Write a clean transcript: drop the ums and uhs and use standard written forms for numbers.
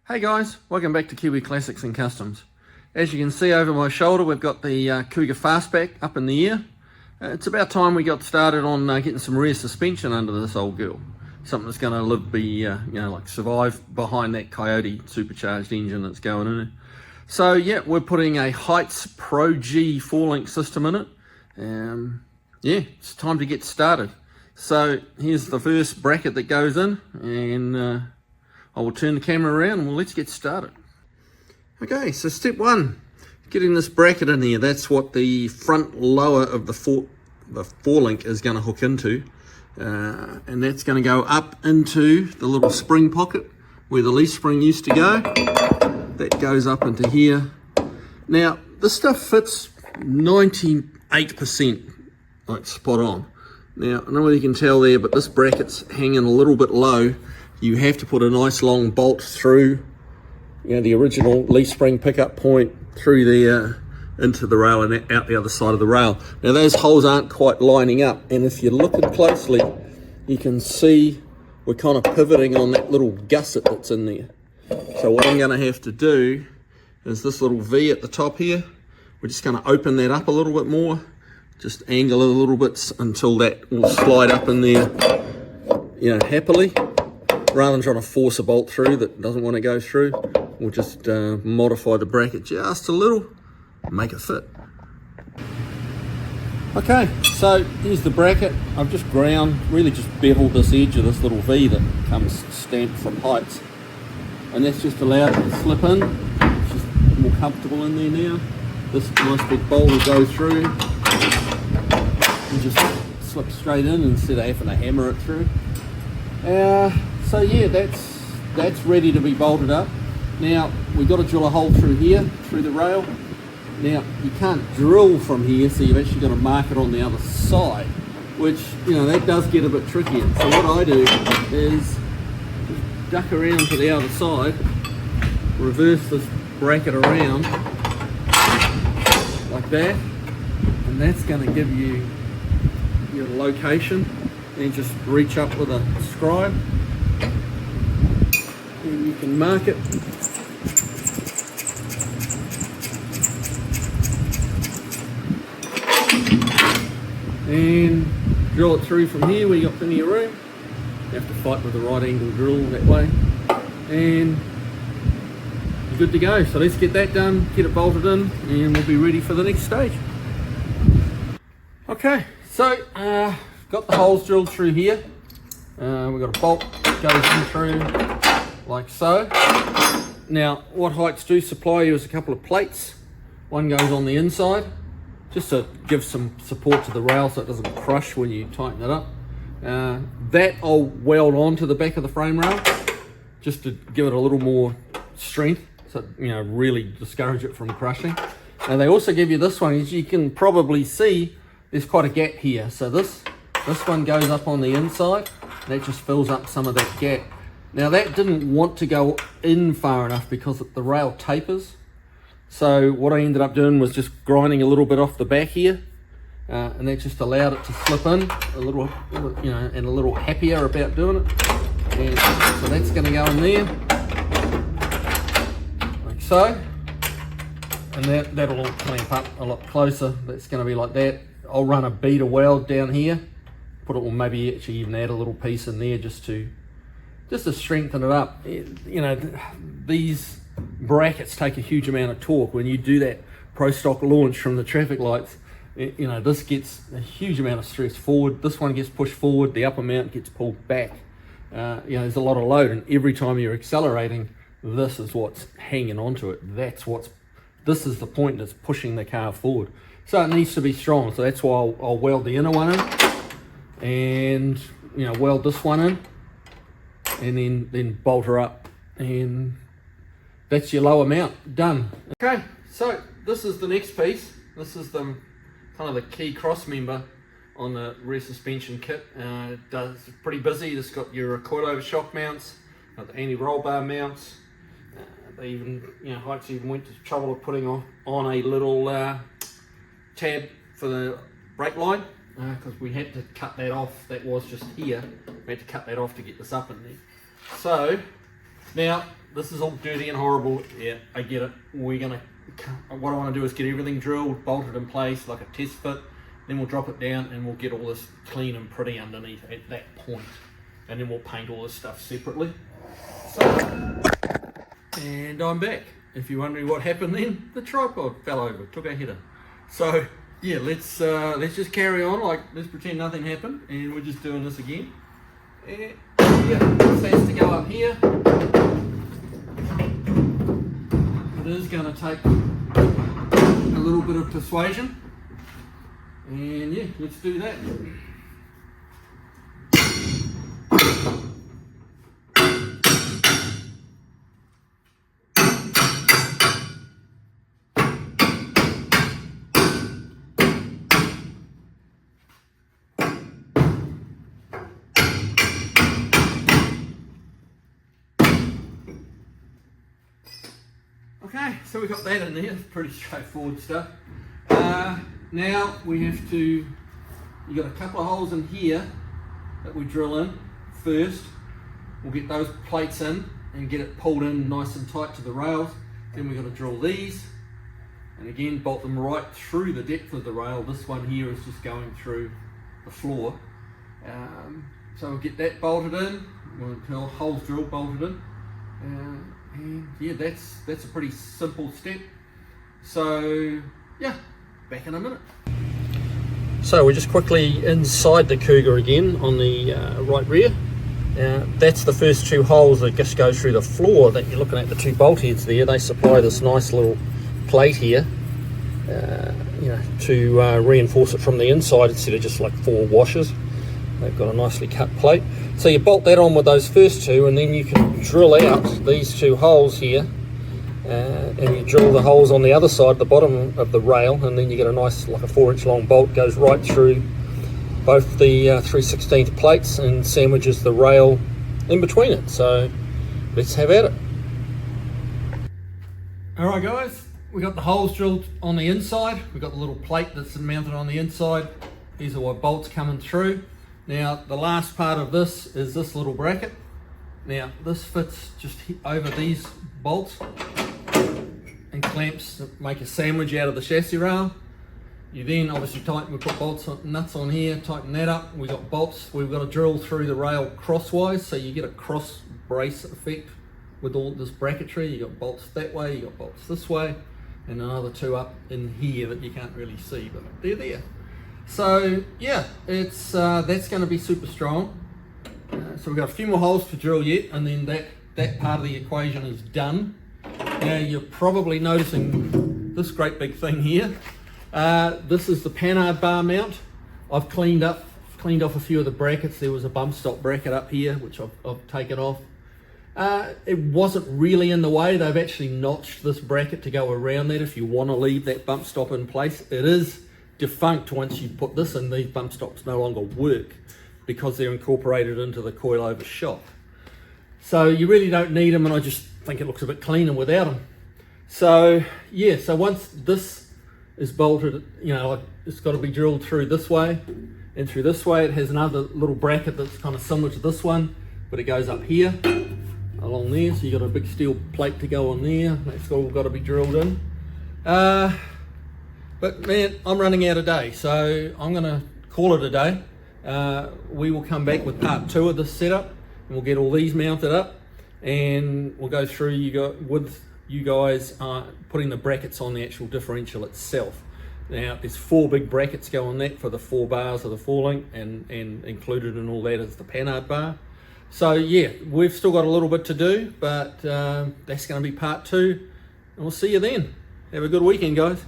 Hey guys, welcome back to Kiwi Classics and Customs. As you can see over my shoulder, we've got the Cougar Fastback up in the air. It's about time we got started on getting some rear suspension under this old girl. Something that's going to survive behind that Coyote supercharged engine that's going in it. So yeah, we're putting a Heidts Pro G 4-link system in it. Yeah, it's time to get started. So here's the first bracket that goes in, and I will turn the camera around and let's get started. Okay, so step one, getting this bracket in here. That's what the front lower of the 4-link is going to hook into. And that's going to go up into the little spring pocket where the leaf spring used to go. That goes up into here. Now, this stuff fits 98%, like spot on. Now, I don't know whether you can tell there, but this bracket's hanging a little bit low. You have to put a nice long bolt through, the original leaf spring pickup point through there into the rail and out the other side of the rail. Now those holes aren't quite lining up, and if you're looking closely, you can see we're kind of pivoting on that little gusset that's in there. So what I'm going to have to do is this little V at the top here, we're just going to open that up a little bit more, just angle it a little bit until that will slide up in there, happily. Rather than trying to force a bolt through that doesn't want to go through, we'll just modify the bracket just a little, make it fit. Okay, so here's the bracket. I've just really just beveled this edge of this little V that comes stamped from Heidts. And that's just allowed it to slip in. It's just more comfortable in there now. This nice big bolt will go through and just slip straight in instead of having to hammer it through. So yeah, that's ready to be bolted up. Now we've got to drill a hole through here, through the rail. Now you can't drill from here, so you've actually got to mark it on the other side, which that does get a bit trickier. So what I do is duck around to the other side, reverse this bracket around like that, and that's going to give you your location. And just reach up with a scribe and you can mark it. And drill it through from here where you got plenty of room. You have to fight with the right angle drill that way. And you're good to go. So let's get that done, get it bolted in, and we'll be ready for the next stage. Okay, so got the holes drilled through here. We've got a bolt that goes in through like so. Now what Heidts do supply you is a couple of plates. One goes on the inside just to give some support to the rail so it doesn't crush when you tighten it up. That I'll weld onto the back of the frame rail just to give it a little more strength, so really discourage it from crushing. And they also give you this one. As you can probably see, there's quite a gap here. So this one goes up on the inside. That just fills up some of that gap. Now that didn't want to go in far enough because the rail tapers. So what I ended up doing was just grinding a little bit off the back here. And that just allowed it to slip in a little, and a little happier about doing it. And so that's going to go in there, like so. And that'll all clamp up a lot closer. That's going to be like that. I'll run a beater weld down here. Put it, or maybe actually even add a little piece in there just to strengthen it up. These brackets take a huge amount of torque. When you do that pro stock launch from the traffic lights, this gets a huge amount of stress forward. This one gets pushed forward, the upper mount gets pulled back. There's a lot of load, and every time you're accelerating, this is what's hanging onto it. This is the point that's pushing the car forward. So it needs to be strong. So that's why I'll weld the inner one in, and weld this one in, and then bolt her up, and that's your lower mount done. Okay, so this is the next piece. This is the kind of the key cross member on the rear suspension kit. It's pretty busy. It's got your coilover shock mounts, got the anti-roll bar mounts. They even, Heidts even went to the trouble of putting on a little tab for the brake line, because we had to cut that off. That was just here. We had to cut that off to get this up in there. So Now, this is all dirty and horrible. Yeah, I get it. What I want to do is get everything drilled, bolted in place like a test fit. Then we'll drop it down and we'll get all this clean and pretty underneath at that point. And then we'll paint all this stuff separately. So, and I'm back. If you're wondering what happened then, the tripod fell over, took our header. So yeah, let's just carry on, let's pretend nothing happened, and we're just doing this again. And yeah, this has to go up here. It is going to take a little bit of persuasion, and yeah, let's do that. Okay, so we got that in there. It's pretty straightforward stuff. Now we have to, you got a couple of holes in here that we drill in first. We'll get those plates in and get it pulled in nice and tight to the rails. Then we've got to drill these and again bolt them right through the depth of the rail. This one here is just going through the floor. So we'll get that bolted in, we'll holes drilled, bolted in. And yeah, that's a pretty simple step. So yeah, back in a minute. So we're just quickly inside the Cougar again on the right rear. That's the first two holes that just go through the floor that you're looking at, the two bolt heads there. They supply this nice little plate here, to reinforce it from the inside instead of just like 4 washers. They've got a nicely cut plate. So you bolt that on with those first two, and then you can drill out these 2 holes here, and you drill the holes on the other side, the bottom of the rail, and then you get a nice, like a 4-inch long bolt, goes right through both the 3/16 plates and sandwiches the rail in between it. So let's have at it. Alright guys, we got the holes drilled on the inside. We've got the little plate that's mounted on the inside. These are what bolts coming through. Now the last part of this is this little bracket. Now this fits just over these bolts and clamps that make a sandwich out of the chassis rail. You then obviously tighten, we put nuts on here, tighten that up. We got bolts, we've got to drill through the rail crosswise, so you get a cross brace effect with all this bracketry. You got bolts that way, you got bolts this way, and another 2 up in here that you can't really see, but they're there. So yeah, it's that's going to be super strong. So we've got a few more holes to drill yet, and then that part of the equation is done. Now you're probably noticing this great big thing here. This is the Panhard bar mount. I've cleaned off a few of the brackets. There was a bump stop bracket up here which I've taken off. It wasn't really in the way. They've actually notched this bracket to go around that if you want to leave that bump stop in place. It is defunct once you put this in. These bump stops no longer work because they're incorporated into the coilover shock. So you really don't need them, and I just think it looks a bit cleaner without them. So yeah, so once this is bolted, it's got to be drilled through this way and through this way. It has another little bracket that's kind of similar to this one, but it goes up here along there, so you got a big steel plate to go on there. That's all got to be drilled in. But man, I'm running out of day, so I'm going to call it a day. We will come back with part 2 of this setup, and we'll get all these mounted up, and we'll go through with you guys putting the brackets on the actual differential itself. Now there's 4 big brackets go on that for the 4 bars of the 4-link, and included in all that is the Panhard bar. So yeah, we've still got a little bit to do, but that's going to be part 2, and we'll see you then. Have a good weekend, guys.